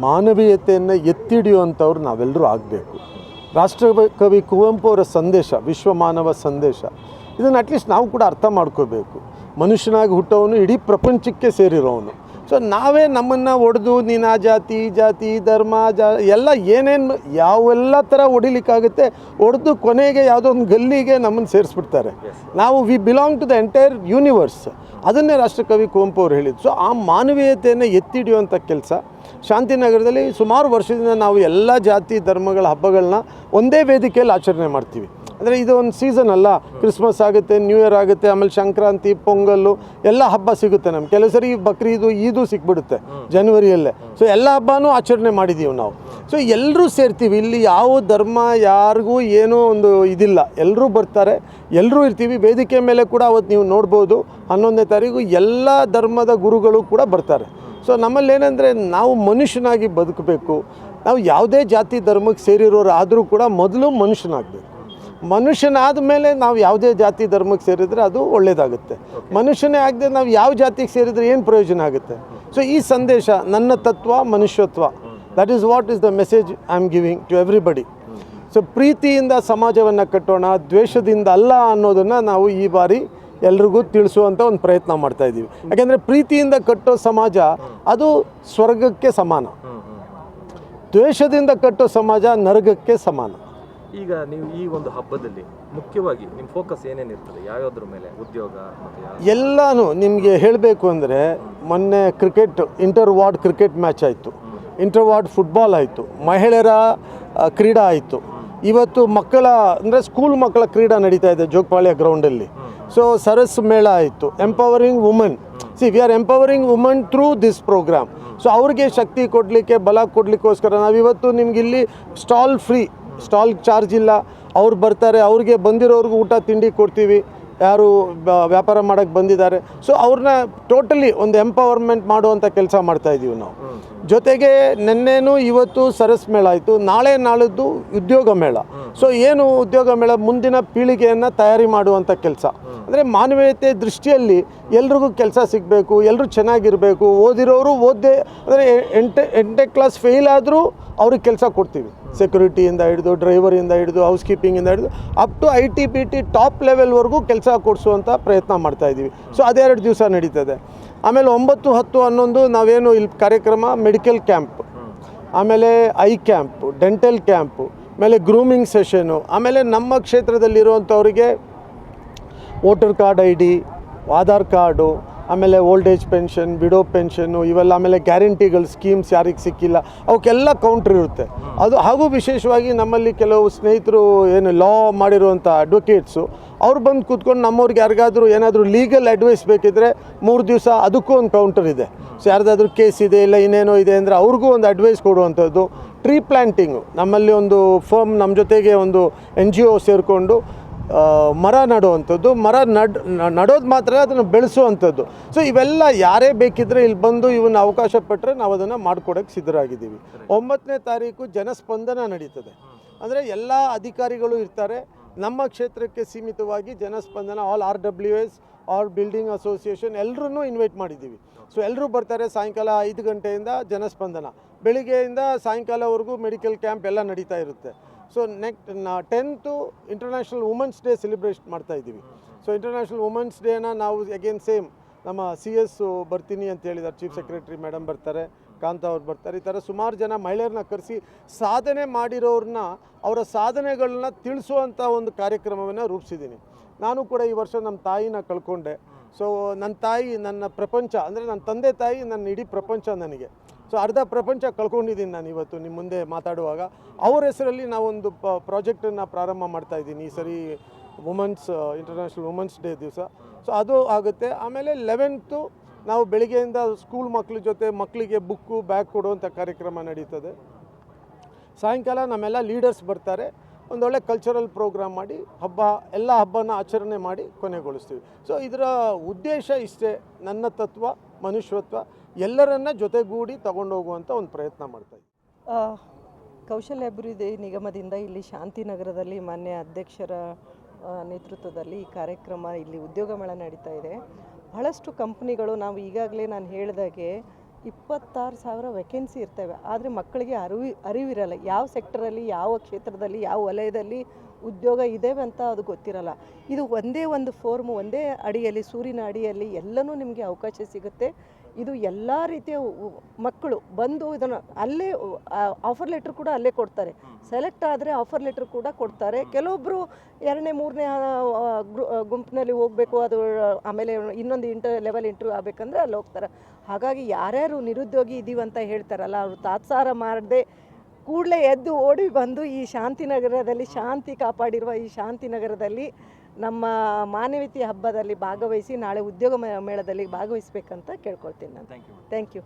ಮಾನವೀಯತೆಯನ್ನು ಎತ್ತಿ ಹಿಡಿಯುವಂಥವ್ರು ನಾವೆಲ್ಲರೂ ಆಗಬೇಕು. ರಾಷ್ಟ್ರಕವಿ ಕುವೆಂಪು ಅವರ ಸಂದೇಶ, ವಿಶ್ವ ಮಾನವ ಸಂದೇಶ, ಇದನ್ನು ಅಟ್ಲೀಸ್ಟ್ ನಾವು ಕೂಡ ಅರ್ಥ ಮಾಡ್ಕೋಬೇಕು. ಮನುಷ್ಯನಾಗಿ ಹುಟ್ಟೋವನು ಇಡೀ ಪ್ರಪಂಚಕ್ಕೆ ಸೇರಿರೋವನು. ಸೊ ನಾವೇ ನಮ್ಮನ್ನು ಒಡೆದು ನೀನು ಆ ಜಾತಿ ಈ ಜಾತಿ ಧರ್ಮ ಎಲ್ಲ ಏನೇನು ಯಾವೆಲ್ಲ ಥರ ಹೊಡಿಲಿಕ್ಕಾಗುತ್ತೆ ಹೊಡೆದು ಕೊನೆಗೆ ಯಾವುದೋ ಒಂದು ಗಲ್ಲಿಗೆ ನಮ್ಮನ್ನು ಸೇರಿಸ್ಬಿಡ್ತಾರೆ. ನಾವು we belong to the entire universe. ಅದನ್ನೇ ರಾಷ್ಟ್ರಕವಿ ಕುವೆಂಪು ಅವರು ಹೇಳಿದ್ದು. ಸೊ ಆ ಮಾನವೀಯತೆಯನ್ನು ಎತ್ತಿ ಹಿಡಿಯುವಂಥ ಕೆಲಸ ಶಾಂತಿನಗರದಲ್ಲಿ ಸುಮಾರು ವರ್ಷದಿಂದ ನಾವು ಎಲ್ಲ ಜಾತಿ ಧರ್ಮಗಳ ಹಬ್ಬಗಳನ್ನ ಒಂದೇ ವೇದಿಕೆಯಲ್ಲಿ ಆಚರಣೆ ಮಾಡ್ತೀವಿ. ಅಂದರೆ ಇದು ಒಂದು ಸೀಸನ್ ಅಲ್ಲ, ಕ್ರಿಸ್ಮಸ್ ಆಗುತ್ತೆ, ನ್ಯೂ ಇಯರ್ ಆಗುತ್ತೆ, ಆಮೇಲೆ ಸಂಕ್ರಾಂತಿ, ಪೊಂಗಲ್ಲು ಎಲ್ಲ ಹಬ್ಬ ಸಿಗುತ್ತೆ ನಮ್ಗೆ. ಕೆಲವು ಸರಿ ಬಕ್ರೀದು ಈದು ಸಿಕ್ಬಿಡುತ್ತೆ ಜನವರಿಯಲ್ಲೇ. ಸೊ ಎಲ್ಲ ಹಬ್ಬನೂ ಆಚರಣೆ ಮಾಡಿದ್ದೀವಿ ನಾವು. ಸೊ ಎಲ್ಲರೂ ಸೇರ್ತೀವಿ. ಇಲ್ಲಿ ಯಾವ ಧರ್ಮ ಯಾರಿಗೂ ಏನೋ ಒಂದು ಇದಿಲ್ಲ, ಎಲ್ಲರೂ ಬರ್ತಾರೆ, ಎಲ್ಲರೂ ಇರ್ತೀವಿ. ವೇದಿಕೆ ಮೇಲೆ ಕೂಡ ಅವತ್ತು ನೀವು ನೋಡ್ಬೋದು 11ನೇ ತಾರೀಕು ಎಲ್ಲ ಧರ್ಮದ ಗುರುಗಳು ಕೂಡ ಬರ್ತಾರೆ. ಸೊ ನಮ್ಮಲ್ಲಿ ಏನಂದರೆ ನಾವು ಮನುಷ್ಯನಾಗಿ ಬದುಕಬೇಕು. ನಾವು ಯಾವುದೇ ಜಾತಿ ಧರ್ಮಕ್ಕೆ ಸೇರಿರೋರು ಆದರೂ ಕೂಡ ಮೊದಲು ಮನುಷ್ಯನಾಗಬೇಕು. ಮನುಷ್ಯನಾದ ಮೇಲೆ ನಾವು ಯಾವುದೇ ಜಾತಿ ಧರ್ಮಕ್ಕೆ ಸೇರಿದರೆ ಅದು ಒಳ್ಳೆಯದಾಗುತ್ತೆ. ಮನುಷ್ಯನೇ ಆಗದೆ ನಾವು ಯಾವ ಜಾತಿಗೆ ಸೇರಿದರೆ ಏನು ಪ್ರಯೋಜನ ಆಗುತ್ತೆ? ಸೊ ಈ ಸಂದೇಶ, ನನ್ನ ತತ್ವ ಮನುಷ್ಯತ್ವ, that is what is the message I am giving to everybody. So ಪ್ರೀತಿಯಿಂದ ಸಮಾಜವನ್ನು ಕಟ್ಟೋಣ, ದ್ವೇಷದಿಂದ ಅಲ್ಲ ಅನ್ನೋದನ್ನು ನಾವು ಈ ಬಾರಿ ಎಲ್ರಿಗೂ ತಿಳಿಸುವಂಥ ಒಂದು ಪ್ರಯತ್ನ ಮಾಡ್ತಾಯಿದ್ದೀವಿ. ಯಾಕೆಂದರೆ ಪ್ರೀತಿಯಿಂದ ಕಟ್ಟೋ ಸಮಾಜ ಅದು ಸ್ವರ್ಗಕ್ಕೆ ಸಮಾನ, ದ್ವೇಷದಿಂದ ಕಟ್ಟೋ ಸಮಾಜ ನರಕಕ್ಕೆ ಸಮಾನ. ಈಗ ನೀವು ಈ ಒಂದು ಹಬ್ಬದಲ್ಲಿ ಮುಖ್ಯವಾಗಿ ನಿಮ್ಮ ಫೋಕಸ್ ಏನೇನಿರ್ತದೆ? ಯಾವ್ಯಾವ್ದ್ರ ಮೇಲೆ? ಉದ್ಯೋಗ ಎಲ್ಲನೂ ನಿಮಗೆ ಹೇಳಬೇಕು ಅಂದರೆ, ಮೊನ್ನೆ cricket inter ward cricket match ಆಯಿತು, ಇಂಟರ್ ವಾರ್ಡ್ ಫುಟ್ಬಾಲ್ ಆಯಿತು, ಮಹಿಳೆಯರ ಕ್ರೀಡಾ ಆಯಿತು. ಇವತ್ತು ಮಕ್ಕಳ ಅಂದರೆ ಸ್ಕೂಲ್ ಮಕ್ಕಳ ಕ್ರೀಡಾ ನಡೀತಾ ಇದೆ ಜೋಗಪಾಳ್ಯ ಗ್ರೌಂಡಲ್ಲಿ. ಸೊ ಸರಸ್ ಮೇಳ ಆಯಿತು, empowering women. We are empowering women through this program. So ಅವ್ರಿಗೆ ಶಕ್ತಿ ಕೊಡಲಿಕ್ಕೆ, ಬಲ ಕೊಡಲಿಕ್ಕೋಸ್ಕರ ನಾವಿವತ್ತು ನಿಮಗಿಲ್ಲಿ ಸ್ಟಾಲ್ ಫ್ರೀ, ಸ್ಟಾಲ್ ಚಾರ್ಜ್ ಇಲ್ಲ. ಅವ್ರು ಬರ್ತಾರೆ, ಅವ್ರಿಗೆ ಬಂದಿರೋರ್ಗೂ ಊಟ ತಿಂಡಿ ಕೊಡ್ತೀವಿ, ಯಾರು ವ್ಯಾಪಾರ ಮಾಡೋಕ್ಕೆ ಬಂದಿದ್ದಾರೆ. ಸೊ ಅವ್ರನ್ನ ಟೋಟಲಿ ಒಂದು ಎಂಪವರ್ಮೆಂಟ್ ಮಾಡುವಂಥ ಕೆಲಸ ಮಾಡ್ತಾಯಿದ್ದೀವಿ ನಾವು. ಜೊತೆಗೆ ನಿನ್ನೆನೂ ಇವತ್ತು ಸರಸ್ ಮೇಳ ಆಯಿತು, ನಾಳೆ ನಾಳಿದ್ದು ಉದ್ಯೋಗ ಮೇಳ. ಸೊ ಏನು ಉದ್ಯೋಗ ಮೇಳ? ಮುಂದಿನ ಪೀಳಿಗೆಯನ್ನು ತಯಾರಿ ಮಾಡುವಂಥ ಕೆಲಸ. ಅಂದರೆ ಮಾನವೀಯತೆ ದೃಷ್ಟಿಯಲ್ಲಿ ಎಲ್ರಿಗೂ ಕೆಲಸ ಸಿಗಬೇಕು, ಎಲ್ಲರೂ ಚೆನ್ನಾಗಿರಬೇಕು. ಓದಿರೋರು ಓದ್ದೆ ಅಂದರೆ ಎಂಟನೇ ಕ್ಲಾಸ್ ಫೇಲ್ ಆದರೂ ಅವ್ರಿಗೆ ಕೆಲಸ ಕೊಡ್ತೀವಿ. ಸೆಕ್ಯೂರಿಟಿಯಿಂದ ಹಿಡಿದು, ಡ್ರೈವರಿಂದ ಹಿಡಿದು, ಹೌಸ್ ಕೀಪಿಂಗಿಂದ ಹಿಡಿದು up to IT PT top ಲೆವೆಲ್ವರೆಗೂ ಕೆಲಸ ಕೊಡಿಸುವಂಥ ಪ್ರಯತ್ನ ಮಾಡ್ತಾಯಿದ್ದೀವಿ. ಸೊ ಅದೆರಡು ದಿವಸ ನಡೀತದೆ. ಆಮೇಲೆ 9, 10, 11 ನಾವೇನು ಇಲ್ಲಿ ಕಾರ್ಯಕ್ರಮ, ಮೆಡಿಕಲ್ ಕ್ಯಾಂಪ್, ಆಮೇಲೆ ಐ ಕ್ಯಾಂಪು, ಡೆಂಟಲ್ ಕ್ಯಾಂಪು, ಆಮೇಲೆ ಗ್ರೂಮಿಂಗ್ ಸೆಷನು, ಆಮೇಲೆ ನಮ್ಮ ಕ್ಷೇತ್ರದಲ್ಲಿರುವಂಥವ್ರಿಗೆ voter card ID, Aadhaar card, ಆಮೇಲೆ ಓಲ್ಡ್ ಏಜ್ ಪೆನ್ಷನ್, ವಿಡೋ ಪೆನ್ಷನ್ನು ಇವೆಲ್ಲ, ಆಮೇಲೆ ಗ್ಯಾರಂಟಿಗಳು ಸ್ಕೀಮ್ಸ್ ಯಾರಿಗೆ ಸಿಕ್ಕಿಲ್ಲ ಅವಕ್ಕೆಲ್ಲ ಕೌಂಟ್ರ್ ಇರುತ್ತೆ. ಅದು ಹಾಗೂ ವಿಶೇಷವಾಗಿ ನಮ್ಮಲ್ಲಿ ಕೆಲವು ಸ್ನೇಹಿತರು ಏನು ಲಾ ಮಾಡಿರುವಂಥ ಅಡ್ವೊಕೇಟ್ಸು, ಅವ್ರು ಬಂದು ಕೂತ್ಕೊಂಡು ನಮ್ಮವ್ರಿಗೆ ಯಾರಿಗಾದರೂ ಏನಾದರೂ ಲೀಗಲ್ ಅಡ್ವೈಸ್ ಬೇಕಿದ್ದರೆ 3 ದಿವಸ ಅದಕ್ಕೂ ಒಂದು ಕೌಂಟರ್ ಇದೆ. ಸೊ ಯಾರ್ದಾದ್ರೂ ಕೇಸ್ ಇದೆ, ಇಲ್ಲ ಇನ್ನೇನೋ ಇದೆ ಅಂದರೆ ಅವ್ರಿಗೂ ಒಂದು ಅಡ್ವೈಸ್ ಕೊಡುವಂಥದ್ದು. ಟ್ರೀ ಪ್ಲ್ಯಾಂಟಿಂಗು, ನಮ್ಮಲ್ಲಿ ಒಂದು ಫರ್ಮ್ ನಮ್ಮ ಜೊತೆಗೆ ಒಂದು NGO ಸೇರಿಕೊಂಡು ಮರ ನೆಡುವಂಥದ್ದು, ಮರ ನಡೋದು ಮಾತ್ರ ಅದನ್ನು ಬೆಳೆಸುವಂಥದ್ದು. ಸೊ ಇವೆಲ್ಲ ಯಾರೇ ಬೇಕಿದ್ದರೆ ಇಲ್ಲಿ ಬಂದು ಇವನ್ನ ಅವಕಾಶ ಪಟ್ಟರೆ ನಾವು ಅದನ್ನು ಮಾಡಿಕೊಡೋಕ್ಕೆ ಸಿದ್ಧರಾಗಿದ್ದೀವಿ. 9ನೇ ತಾರೀಕು ಜನಸ್ಪಂದನ ನಡೀತದೆ. ಅಂದರೆ ಎಲ್ಲ ಅಧಿಕಾರಿಗಳು ಇರ್ತಾರೆ. ನಮ್ಮ ಕ್ಷೇತ್ರಕ್ಕೆ ಸೀಮಿತವಾಗಿ Janaspandana, all RWS, all building association ಎಲ್ಲರೂ ಇನ್ವೈಟ್ ಮಾಡಿದ್ದೀವಿ. ಸೊ ಎಲ್ಲರೂ ಬರ್ತಾರೆ. ಸಾಯಂಕಾಲ 5 ಗಂಟೆಯಿಂದ ಜನಸ್ಪಂದನ, ಬೆಳಿಗ್ಗೆಯಿಂದ ಸಾಯಂಕಾಲವರೆಗೂ ಮೆಡಿಕಲ್ ಕ್ಯಾಂಪ್ ಎಲ್ಲ ನಡೀತಾ ಇರುತ್ತೆ. So 10th international women's day celebrate ಮಾಡ್ತಾಯಿದ್ದೀವಿ. ಸೊ ಇಂಟರ್ನ್ಯಾಷನಲ್ ವುಮೆನ್ಸ್ ಡೇನ ನಾವು ಅಗೇನ್ ಸೇಮ್ ನಮ್ಮ CS ಬರ್ತೀನಿ ಅಂತ ಹೇಳಿದ್ದಾರೆ, ಚೀಫ್ ಸೆಕ್ರೆಟರಿ ಮೇಡಮ್ ಬರ್ತಾರೆ, ಕಾಂತ ಅವ್ರು ಬರ್ತಾರೆ. ಈ ಥರ ಸುಮಾರು ಜನ ಮಹಿಳೆಯರನ್ನ ಕರೆಸಿ ಸಾಧನೆ ಮಾಡಿರೋರನ್ನ, ಅವರ ಸಾಧನೆಗಳನ್ನ ತಿಳಿಸುವಂಥ ಒಂದು ಕಾರ್ಯಕ್ರಮವನ್ನು ರೂಪಿಸಿದ್ದೀನಿ. ನಾನು ಕೂಡ ಈ ವರ್ಷ ನಮ್ಮ ತಾಯಿನ ಕಳ್ಕೊಂಡೆ. ಸೊ ನನ್ನ ತಾಯಿ ನನ್ನ ಪ್ರಪಂಚ, ಅಂದರೆ ನನ್ನ ತಂದೆ ತಾಯಿ ನನ್ನ ಇಡೀ ಪ್ರಪಂಚ ನನಗೆ. ಸೊ ಅರ್ಧ ಪ್ರಪಂಚ ಕಳ್ಕೊಂಡಿದ್ದೀನಿ ನಾನು ಇವತ್ತು ನಿಮ್ಮ ಮುಂದೆ ಮಾತಾಡುವಾಗ. ಅವ್ರ ಹೆಸರಲ್ಲಿ ನಾವೊಂದು ಪ್ರಾಜೆಕ್ಟನ್ನು ಪ್ರಾರಂಭ ಮಾಡ್ತಾಯಿದ್ದೀನಿ ಈ ಸರಿ ಇಂಟರ್ನ್ಯಾಷನಲ್ ವುಮೆನ್ಸ್ ಡೇ ದಿವಸ. ಸೊ ಅದು ಆಗುತ್ತೆ. ಆಮೇಲೆ 11th ನಾವು ಬೆಳಿಗ್ಗೆಯಿಂದ ಸ್ಕೂಲ್ ಮಕ್ಕಳ ಜೊತೆ ಮಕ್ಕಳಿಗೆ ಬುಕ್ಕು ಬ್ಯಾಗ್ ಕೊಡುವಂಥ ಕಾರ್ಯಕ್ರಮ ನಡೀತದೆ. ಸಾಯಂಕಾಲ ನಮ್ಮೆಲ್ಲ ಲೀಡರ್ಸ್ ಬರ್ತಾರೆ, ಒಂದೊಳ್ಳೆ ಕಲ್ಚರಲ್ ಪ್ರೋಗ್ರಾಮ್ ಮಾಡಿ ಎಲ್ಲ ಹಬ್ಬನ ಆಚರಣೆ ಮಾಡಿ ಕೊನೆಗೊಳಿಸ್ತೀವಿ. ಸೊ ಇದರ ಉದ್ದೇಶ ಇಷ್ಟೇ, ನನ್ನ ತತ್ವ ಮನುಷ್ಯತ್ವ, ಎಲ್ಲರನ್ನ ಜೊತೆಗೂಡಿ ತಗೊಂಡೋಗುವಂಥ ಒಂದು ಪ್ರಯತ್ನ ಮಾಡ್ತಾಯಿದ್ವಿ. ಕೌಶಲ್ಯ ಅಭಿವೃದ್ಧಿ ನಿಗಮದಿಂದ ಇಲ್ಲಿ ಶಾಂತಿನಗರದಲ್ಲಿ ಮಾನ್ಯ ಅಧ್ಯಕ್ಷರ ನೇತೃತ್ವದಲ್ಲಿ ಈ ಕಾರ್ಯಕ್ರಮ, ಇಲ್ಲಿ ಉದ್ಯೋಗ ಮೇಳ ನಡೀತಾ ಇದೆ. ಬಹಳಷ್ಟು ಕಂಪ್ನಿಗಳು, ನಾವು ಈಗಾಗಲೇ ನಾನು ಹೇಳಿದಾಗೆ 26,000 ವೇಕೆನ್ಸಿ ಇರ್ತವೆ. ಆದರೆ ಮಕ್ಕಳಿಗೆ ಅರಿವಿರಲ್ಲ ಯಾವ ಸೆಕ್ಟರಲ್ಲಿ, ಯಾವ ಕ್ಷೇತ್ರದಲ್ಲಿ, ಯಾವ ವಲಯದಲ್ಲಿ ಉದ್ಯೋಗ ಇದ್ದೇವೆ ಅಂತ ಅದು ಗೊತ್ತಿರಲ್ಲ. ಇದು ಒಂದೇ ಒಂದು ಫೋರ್ಮ್, ಒಂದೇ ಅಡಿಯಲ್ಲಿ, ಸೂರಿನ ಅಡಿಯಲ್ಲಿ ಎಲ್ಲನೂ ನಿಮಗೆ ಅವಕಾಶ ಸಿಗುತ್ತೆ. ಇದು ಎಲ್ಲ ರೀತಿಯ ಮಕ್ಕಳು ಬಂದು ಇದನ್ನು ಅಲ್ಲೇ ಆಫರ್ ಲೆಟ್ರ್ ಕೂಡ ಅಲ್ಲೇ ಕೊಡ್ತಾರೆ. ಸೆಲೆಕ್ಟ್ ಆದರೆ ಆಫರ್ ಲೆಟ್ರ್ ಕೂಡ ಕೊಡ್ತಾರೆ. ಕೆಲವೊಬ್ಬರು 2ನೇ 3ನೇ ಗುಂಪಿನಲ್ಲಿ ಹೋಗಬೇಕು, ಅದು ಆಮೇಲೆ ಇನ್ನೊಂದು ಲೆವೆಲ್ ಇಂಟರ್ವ್ಯೂ ಆಗಬೇಕಂದ್ರೆ ಅಲ್ಲಿ ಹೋಗ್ತಾರೆ. ಹಾಗಾಗಿ ಯಾರ್ಯಾರು ನಿರುದ್ಯೋಗಿ ಇದ್ದೀವಿ ಅಂತ ಹೇಳ್ತಾರಲ್ಲ, ಅವರು ತಾತ್ಸಾರ ಮಾಡದೆ ಕೂಡಲೇ ಎದ್ದು ಓಡಿ ಬಂದು ಈ ಶಾಂತಿನಗರದಲ್ಲಿ, ಶಾಂತಿ ಕಾಪಾಡಿರುವ ಈ ಶಾಂತಿನಗರದಲ್ಲಿ ನಮ್ಮ ಮಾನವೀಯತೆ ಹಬ್ಬದಲ್ಲಿ ಭಾಗವಹಿಸಿ ನಾಳೆ ಉದ್ಯೋಗ ಮೇಳದಲ್ಲಿ ಭಾಗವಹಿಸಬೇಕಂತ ಕೇಳ್ಕೊಳ್ತೀನಿ ನಾನು. Thank you.